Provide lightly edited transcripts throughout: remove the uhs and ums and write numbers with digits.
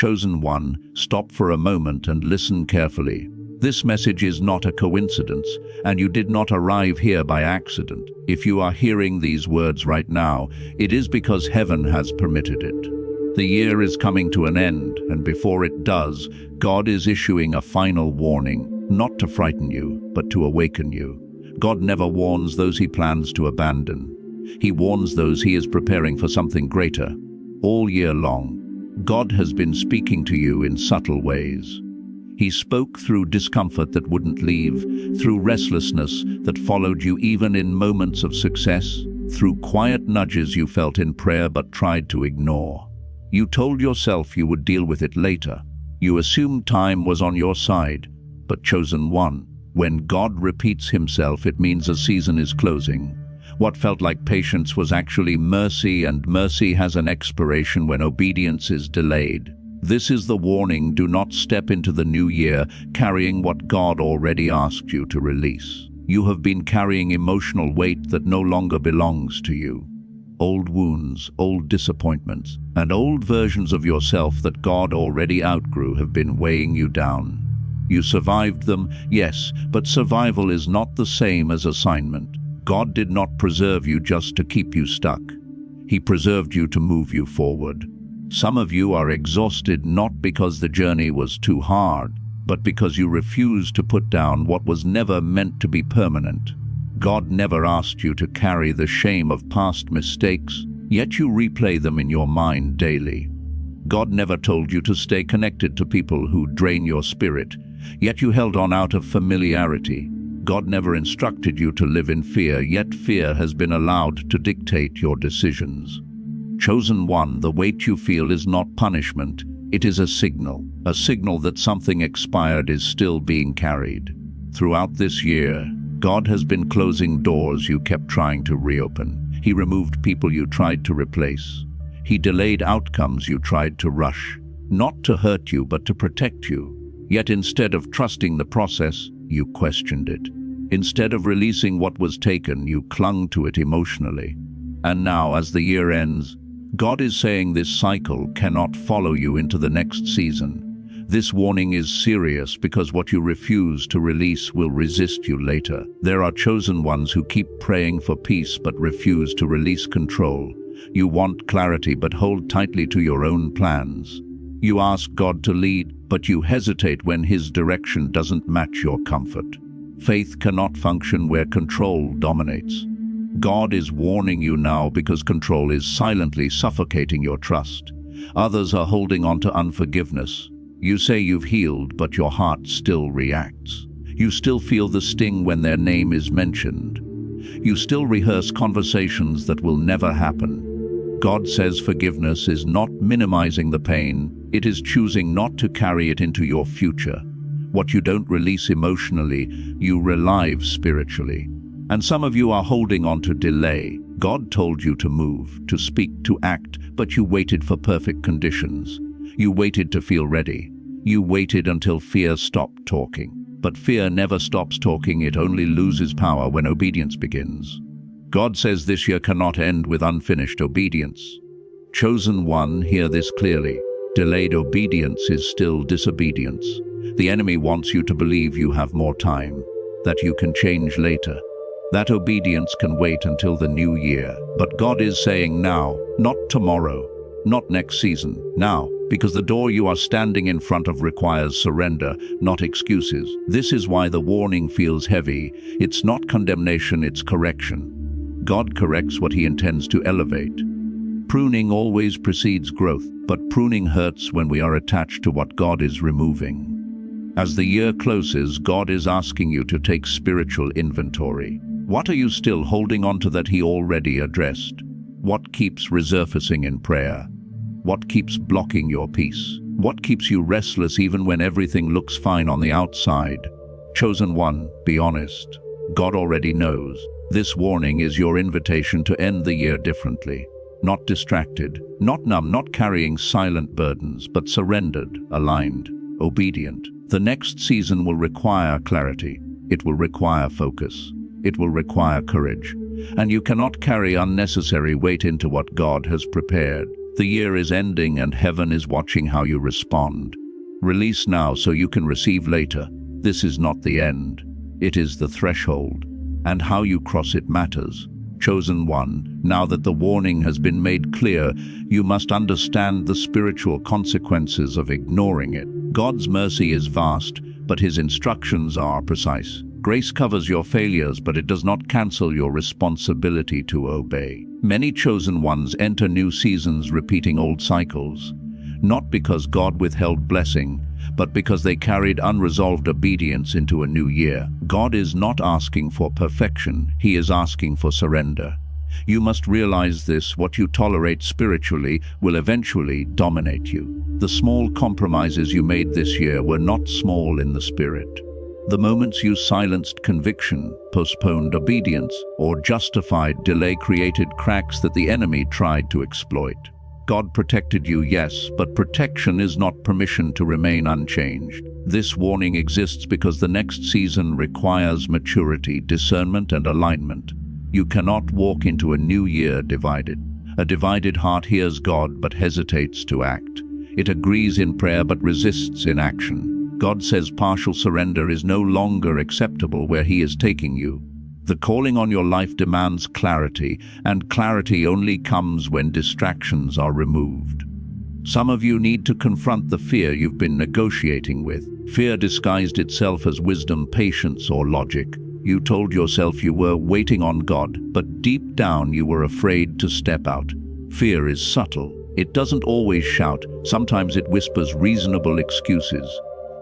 Chosen one, stop for a moment and listen carefully. This message is not a coincidence, and you did not arrive here by accident. If you are hearing these words right now, it is because heaven has permitted it. The year is coming to an end, and before it does, God is issuing a final warning, not to frighten you, but to awaken you. God never warns those he plans to abandon. He warns those he is preparing for something greater. All year long, God has been speaking to you in subtle ways. He spoke through discomfort that wouldn't leave, through restlessness that followed you even in moments of success, through quiet nudges you felt in prayer but tried to ignore. You told yourself you would deal with it later. You assumed time was on your side, but chosen one. When God repeats himself, it means a season is closing. What felt like patience was actually mercy, and mercy has an expiration when obedience is delayed. This is the warning: do not step into the new year carrying what God already asked you to release. You have been carrying emotional weight that no longer belongs to you. Old wounds, old disappointments, and old versions of yourself that God already outgrew have been weighing you down. You survived them, yes, but survival is not the same as assignment. God did not preserve you just to keep you stuck. He preserved you to move you forward. Some of you are exhausted not because the journey was too hard, but because you refused to put down what was never meant to be permanent. God never asked you to carry the shame of past mistakes, yet you replay them in your mind daily. God never told you to stay connected to people who drain your spirit, yet you held on out of familiarity. God never instructed you to live in fear, yet fear has been allowed to dictate your decisions. Chosen one, the weight you feel is not punishment, it is a signal that something expired is still being carried. Throughout this year, God has been closing doors you kept trying to reopen. He removed people you tried to replace. He delayed outcomes you tried to rush, not to hurt you but to protect you. Yet instead of trusting the process, you questioned it. Instead of releasing what was taken, you clung to it emotionally. And now, as the year ends, God is saying this cycle cannot follow you into the next season. This warning is serious because what you refuse to release will resist you later. There are chosen ones who keep praying for peace but refuse to release control. You want clarity but hold tightly to your own plans. You ask God to lead, but you hesitate when His direction doesn't match your comfort. Faith cannot function where control dominates. God is warning you now because control is silently suffocating your trust. Others are holding on to unforgiveness. You say you've healed, but your heart still reacts. You still feel the sting when their name is mentioned. You still rehearse conversations that will never happen. God says forgiveness is not minimizing the pain, it is choosing not to carry it into your future. What you don't release emotionally, you relive spiritually. And some of you are holding on to delay. God told you to move, to speak, to act, but you waited for perfect conditions. You waited to feel ready. You waited until fear stopped talking. But fear never stops talking, it only loses power when obedience begins. God says this year cannot end with unfinished obedience. Chosen one, hear this clearly. Delayed obedience is still disobedience. The enemy wants you to believe you have more time, that you can change later. That obedience can wait until the new year. But God is saying now, not tomorrow, not next season, now, because the door you are standing in front of requires surrender, not excuses. This is why the warning feels heavy. It's not condemnation, it's correction. God corrects what He intends to elevate. Pruning always precedes growth, but pruning hurts when we are attached to what God is removing. As the year closes, God is asking you to take spiritual inventory. What are you still holding on to that He already addressed? What keeps resurfacing in prayer? What keeps blocking your peace? What keeps you restless even when everything looks fine on the outside? Chosen one, be honest. God already knows. This warning is your invitation to end the year differently. Not distracted, not numb, not carrying silent burdens, but surrendered, aligned, obedient. The next season will require clarity. It will require focus. It will require courage. And you cannot carry unnecessary weight into what God has prepared. The year is ending and heaven is watching how you respond. Release now so you can receive later. This is not the end. It is the threshold. And how you cross it matters. Chosen one, now that the warning has been made clear, you must understand the spiritual consequences of ignoring it. God's mercy is vast, but his instructions are precise. Grace covers your failures, but it does not cancel your responsibility to obey. Many chosen ones enter new seasons repeating old cycles, not because God withheld blessing, but because they carried unresolved obedience into a new year. God is not asking for perfection, he is asking for surrender. You must realize this: what you tolerate spiritually will eventually dominate you. The small compromises you made this year were not small in the spirit. The moments you silenced conviction, postponed obedience, or justified delay created cracks that the enemy tried to exploit. God protected you, yes, but protection is not permission to remain unchanged. This warning exists because the next season requires maturity, discernment, and alignment. You cannot walk into a new year divided. A divided heart hears God but hesitates to act. It agrees in prayer but resists in action. God says partial surrender is no longer acceptable where he is taking you. The calling on your life demands clarity, and clarity only comes when distractions are removed. Some of you need to confront the fear you've been negotiating with. Fear disguised itself as wisdom, patience, or logic. You told yourself you were waiting on God, but deep down you were afraid to step out. Fear is subtle. It doesn't always shout. Sometimes it whispers reasonable excuses.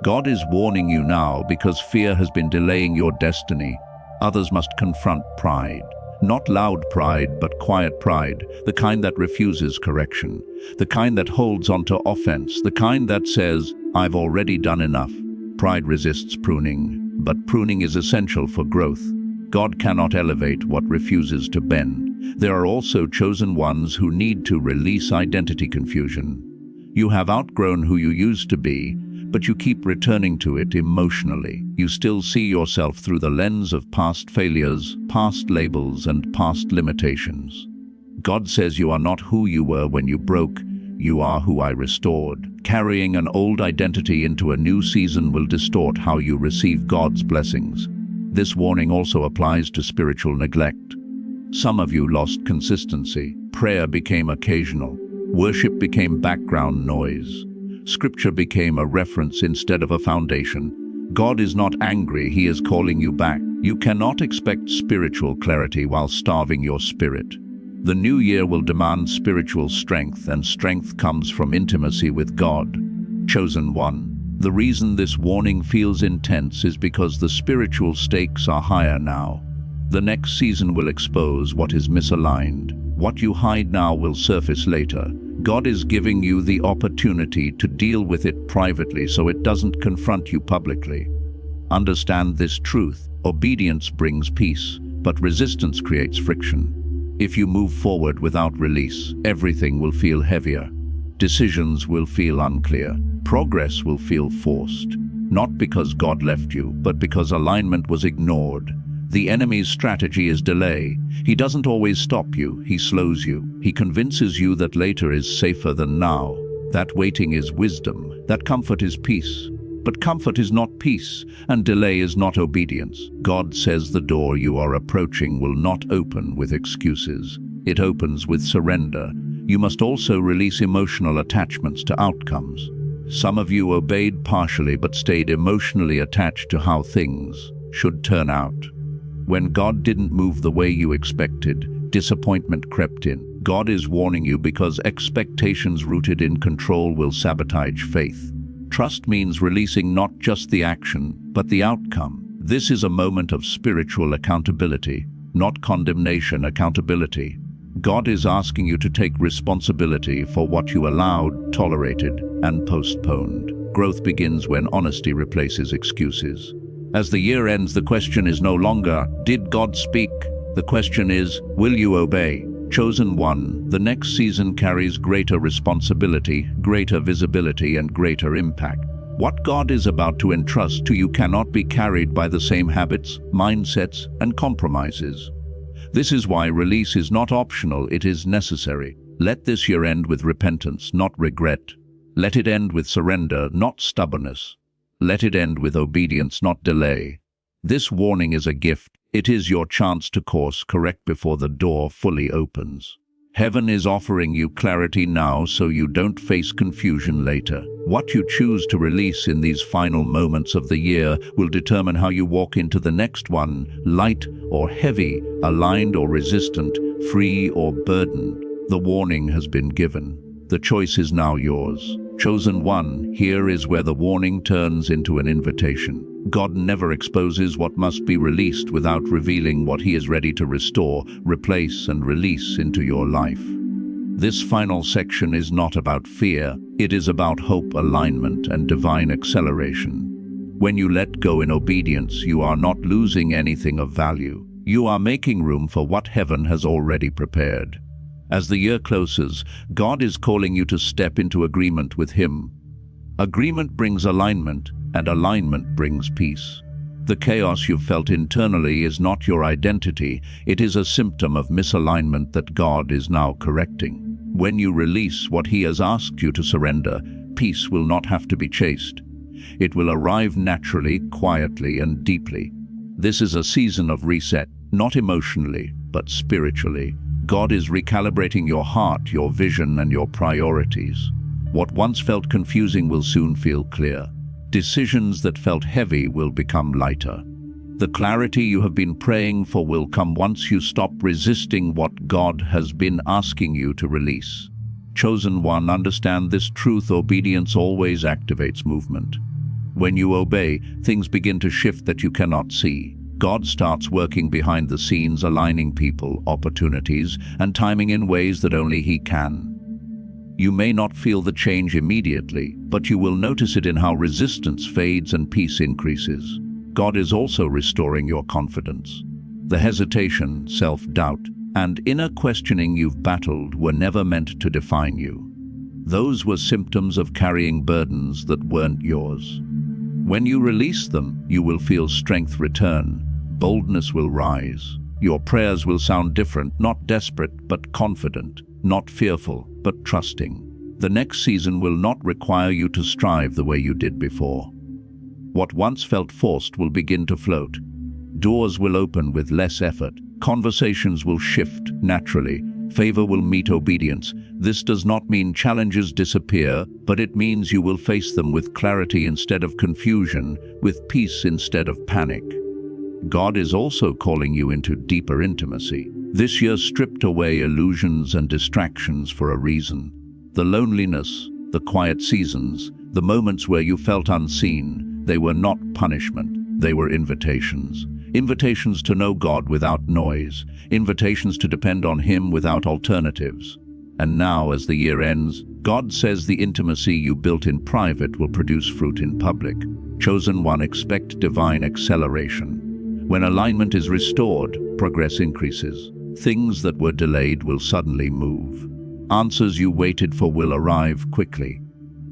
God is warning you now because fear has been delaying your destiny. Others must confront pride. Not loud pride, but quiet pride, the kind that refuses correction, the kind that holds onto offense, the kind that says, "I've already done enough." Pride resists pruning, but pruning is essential for growth. God cannot elevate what refuses to bend. There are also chosen ones who need to release identity confusion. You have outgrown who you used to be, but you keep returning to it emotionally. You still see yourself through the lens of past failures, past labels, and past limitations. God says you are not who you were when you broke, you are who I restored. Carrying an old identity into a new season will distort how you receive God's blessings. This warning also applies to spiritual neglect. Some of you lost consistency. Prayer became occasional. Worship became background noise. Scripture became a reference instead of a foundation. God is not angry, he is calling you back. You cannot expect spiritual clarity while starving your spirit. The new year will demand spiritual strength, and strength comes from intimacy with God. Chosen one, the reason this warning feels intense is because the spiritual stakes are higher now. The next season will expose what is misaligned. What you hide now will surface later. God is giving you the opportunity to deal with it privately so it doesn't confront you publicly. Understand this truth: obedience brings peace, but resistance creates friction. If you move forward without release, everything will feel heavier. Decisions will feel unclear. Progress will feel forced. Not because God left you, but because alignment was ignored. The enemy's strategy is delay. He doesn't always stop you, he slows you. He convinces you that later is safer than now. That waiting is wisdom. That comfort is peace. But comfort is not peace, and delay is not obedience. God says the door you are approaching will not open with excuses. It opens with surrender. You must also release emotional attachments to outcomes. Some of you obeyed partially but stayed emotionally attached to how things should turn out. When God didn't move the way you expected, disappointment crept in. God is warning you because expectations rooted in control will sabotage faith. Trust means releasing not just the action, but the outcome. This is a moment of spiritual accountability, not condemnation, accountability. God is asking you to take responsibility for what you allowed, tolerated, and postponed. Growth begins when honesty replaces excuses. As the year ends, the question is no longer, did God speak? The question is, will you obey? Chosen one, the next season carries greater responsibility, greater visibility, and greater impact. What God is about to entrust to you cannot be carried by the same habits, mindsets, and compromises. This is why release is not optional, it is necessary. Let this year end with repentance, not regret. Let it end with surrender, not stubbornness. Let it end with obedience, not delay. This warning is a gift. It is your chance to course correct before the door fully opens. Heaven is offering you clarity now so you don't face confusion later. What you choose to release in these final moments of the year will determine how you walk into the next one, light or heavy, aligned or resistant, free or burdened. The warning has been given. The choice is now yours. Chosen one, here is where the warning turns into an invitation. God never exposes what must be released without revealing what He is ready to restore, replace, and release into your life. This final section is not about fear. It is about hope, alignment, and divine acceleration. When you let go in obedience, you are not losing anything of value. You are making room for what heaven has already prepared. As the year closes, God is calling you to step into agreement with Him. Agreement brings alignment, and alignment brings peace. The chaos you've felt internally is not your identity. It is a symptom of misalignment that God is now correcting. When you release what He has asked you to surrender, peace will not have to be chased. It will arrive naturally, quietly, and deeply. This is a season of reset, not emotionally, but spiritually. God is recalibrating your heart, your vision, and your priorities. What once felt confusing will soon feel clear. Decisions that felt heavy will become lighter. The clarity you have been praying for will come once you stop resisting what God has been asking you to release. Chosen one, understand this truth: obedience always activates movement. When you obey, things begin to shift that you cannot see. God starts working behind the scenes, aligning people, opportunities, and timing in ways that only He can. You may not feel the change immediately, but you will notice it in how resistance fades and peace increases. God is also restoring your confidence. The hesitation, self-doubt, and inner questioning you've battled were never meant to define you. Those were symptoms of carrying burdens that weren't yours. When you release them, you will feel strength return. Boldness will rise. Your prayers will sound different, not desperate, but confident, not fearful, but trusting. The next season will not require you to strive the way you did before. What once felt forced will begin to float. Doors will open with less effort. Conversations will shift naturally. Favor will meet obedience. This does not mean challenges disappear, but it means you will face them with clarity instead of confusion, with peace instead of panic. God is also calling you into deeper intimacy. This year stripped away illusions and distractions for a reason. The loneliness, the quiet seasons, the moments where you felt unseen, they were not punishment, they were invitations. Invitations to know God without noise, invitations to depend on Him without alternatives. And now, as the year ends, God says the intimacy you built in private will produce fruit in public. Chosen one, expect divine acceleration. When alignment is restored, progress increases. Things that were delayed will suddenly move. Answers you waited for will arrive quickly.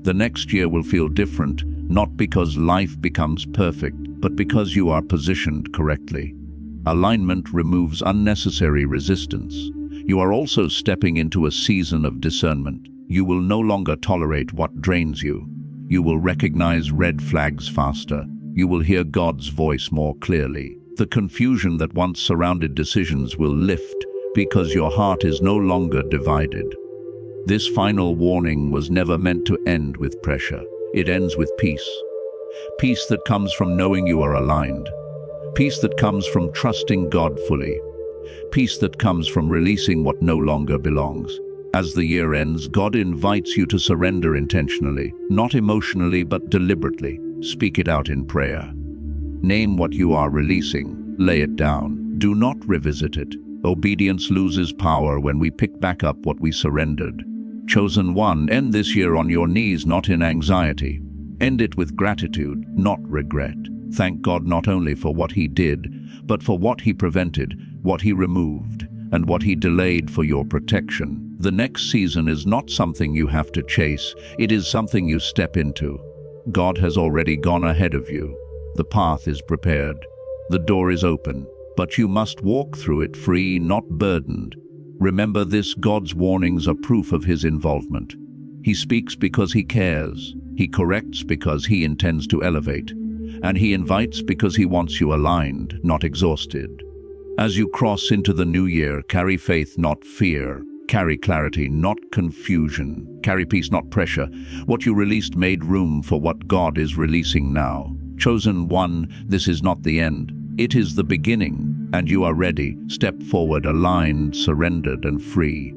The next year will feel different, not because life becomes perfect, but because you are positioned correctly. Alignment removes unnecessary resistance. You are also stepping into a season of discernment. You will no longer tolerate what drains you. You will recognize red flags faster. You will hear God's voice more clearly. The confusion that once surrounded decisions will lift because your heart is no longer divided. This final warning was never meant to end with pressure. It ends with peace. Peace that comes from knowing you are aligned. Peace that comes from trusting God fully. Peace that comes from releasing what no longer belongs. As the year ends, God invites you to surrender intentionally, not emotionally but deliberately. Speak it out in prayer. Name what you are releasing. Lay it down. Do not revisit it. Obedience loses power when we pick back up what we surrendered. Chosen one, end this year on your knees, not in anxiety. End it with gratitude, not regret. Thank God not only for what He did, but for what He prevented, what He removed, and what He delayed for your protection. The next season is not something you have to chase. It is something you step into. God has already gone ahead of you. The path is prepared. The door is open, but you must walk through it free, not burdened. Remember this: God's warnings are proof of his involvement. He speaks because he cares. He corrects because he intends to elevate. And he invites because he wants you aligned, not exhausted. As you cross into the new year, carry faith, not fear. Carry clarity, not confusion. Carry peace, not pressure. What you released made room for what God is releasing now. Chosen one, this is not the end. It is the beginning, and you are ready. Step forward, aligned, surrendered, and free.